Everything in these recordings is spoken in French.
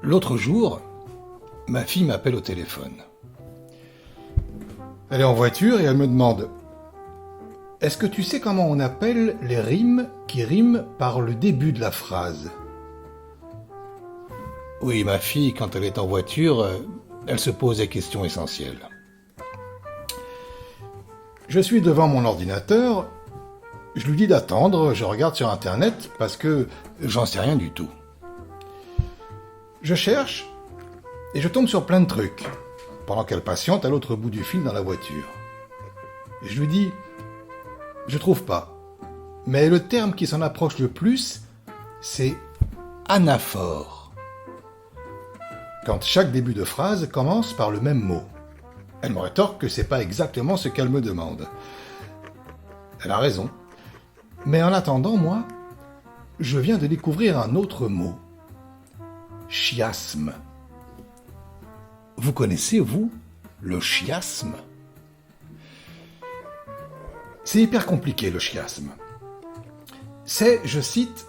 L'autre jour, ma fille m'appelle au téléphone. Elle est en voiture et elle me demande « Est-ce que tu sais comment on appelle les rimes qui riment par le début de la phrase ?» Oui, ma fille, quand elle est en voiture, elle se pose des questions essentielles. Je suis devant mon ordinateur, je lui dis d'attendre, je regarde sur Internet parce que j'en sais rien du tout. Je cherche et je tombe sur plein de trucs, pendant qu'elle patiente à l'autre bout du fil dans la voiture. Et je lui dis « Je trouve pas. Mais le terme qui s'en approche le plus, c'est anaphore. Quand chaque début de phrase commence par le même mot. Elle me rétorque que c'est pas exactement ce qu'elle me demande. Elle a raison. Mais en attendant, moi, je viens de découvrir un autre mot. Chiasme. Vous connaissez, vous, le chiasme ? C'est hyper compliqué, le chiasme. C'est, je cite,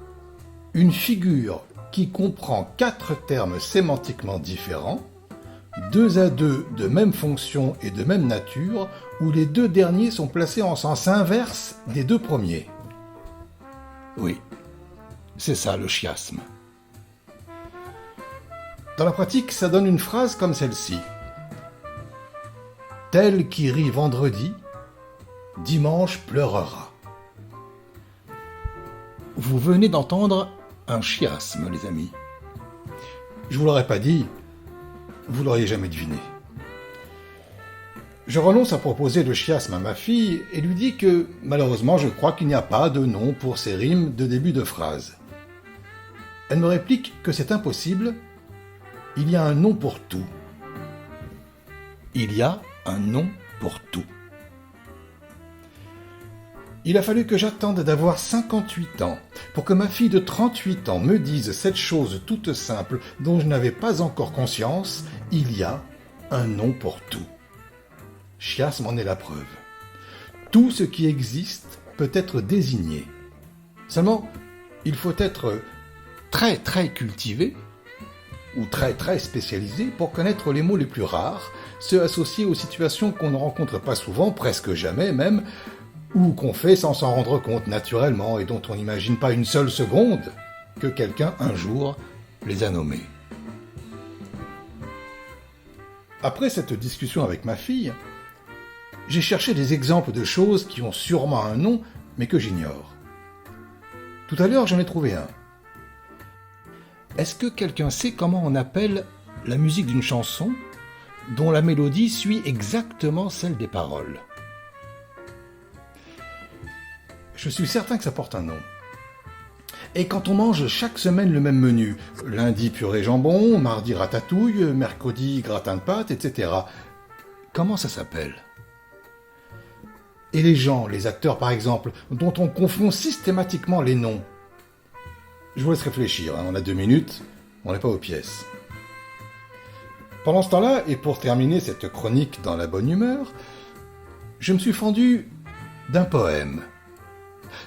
« une figure qui comprend 4 termes sémantiquement différents, 2 à 2 de même fonction et de même nature, où les 2 derniers sont placés en sens inverse des 2 premiers. » Oui, c'est ça le chiasme. Dans la pratique, ça donne une phrase comme celle-ci. « Tel qui rit vendredi, dimanche pleurera. » Vous venez d'entendre un chiasme, les amis. Je vous l'aurais pas dit, vous l'auriez jamais deviné. Je renonce à proposer le chiasme à ma fille et lui dis que, malheureusement, je crois qu'il n'y a pas de nom pour ces rimes de début de phrase. Elle me réplique que c'est impossible, il y a un nom pour tout. Il y a un nom pour tout. Il a fallu que j'attende d'avoir 58 ans pour que ma fille de 38 ans me dise cette chose toute simple dont je n'avais pas encore conscience, il y a un nom pour tout. Chiasme en est la preuve. Tout ce qui existe peut être désigné. Seulement, il faut être très très cultivé ou très très spécialisé pour connaître les mots les plus rares, ceux associés aux situations qu'on ne rencontre pas souvent, presque jamais même, ou qu'on fait sans s'en rendre compte naturellement et dont on n'imagine pas une seule seconde que quelqu'un un jour les a nommés. Après cette discussion avec ma fille, j'ai cherché des exemples de choses qui ont sûrement un nom, mais que j'ignore. Tout à l'heure, j'en ai trouvé un. Est-ce que quelqu'un sait comment on appelle la musique d'une chanson dont la mélodie suit exactement celle des paroles ? Je suis certain que ça porte un nom. Et quand on mange chaque semaine le même menu, lundi purée jambon, mardi ratatouille, mercredi gratin de pâtes, etc., comment ça s'appelle ? Et les gens, les acteurs par exemple, dont on confond systématiquement les noms. Je vous laisse réfléchir, on a 2 minutes, on n'est pas aux pièces. Pendant ce temps-là, et pour terminer cette chronique dans la bonne humeur, je me suis fendu d'un poème,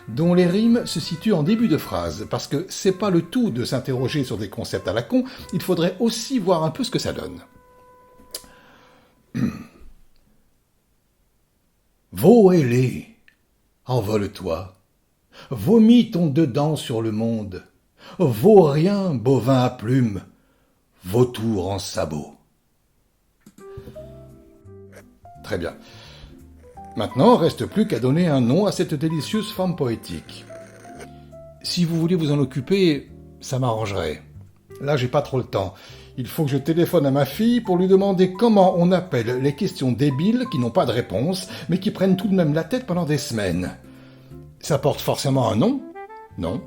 dont les rimes se situent en début de phrase, parce que c'est pas le tout de s'interroger sur des concepts à la con, il faudrait aussi voir un peu ce que ça donne. Veau ailé, envole-toi, vomis ton dedans sur le monde, vaurien bovin à plumes, vautour en sabots. Très bien. Maintenant, reste plus qu'à donner un nom à cette délicieuse forme poétique. Si vous voulez vous en occuper, ça m'arrangerait. Là, j'ai pas trop le temps. Il faut que je téléphone à ma fille pour lui demander comment on appelle les questions débiles qui n'ont pas de réponse, mais qui prennent tout de même la tête pendant des semaines. Ça porte forcément un nom ? Non.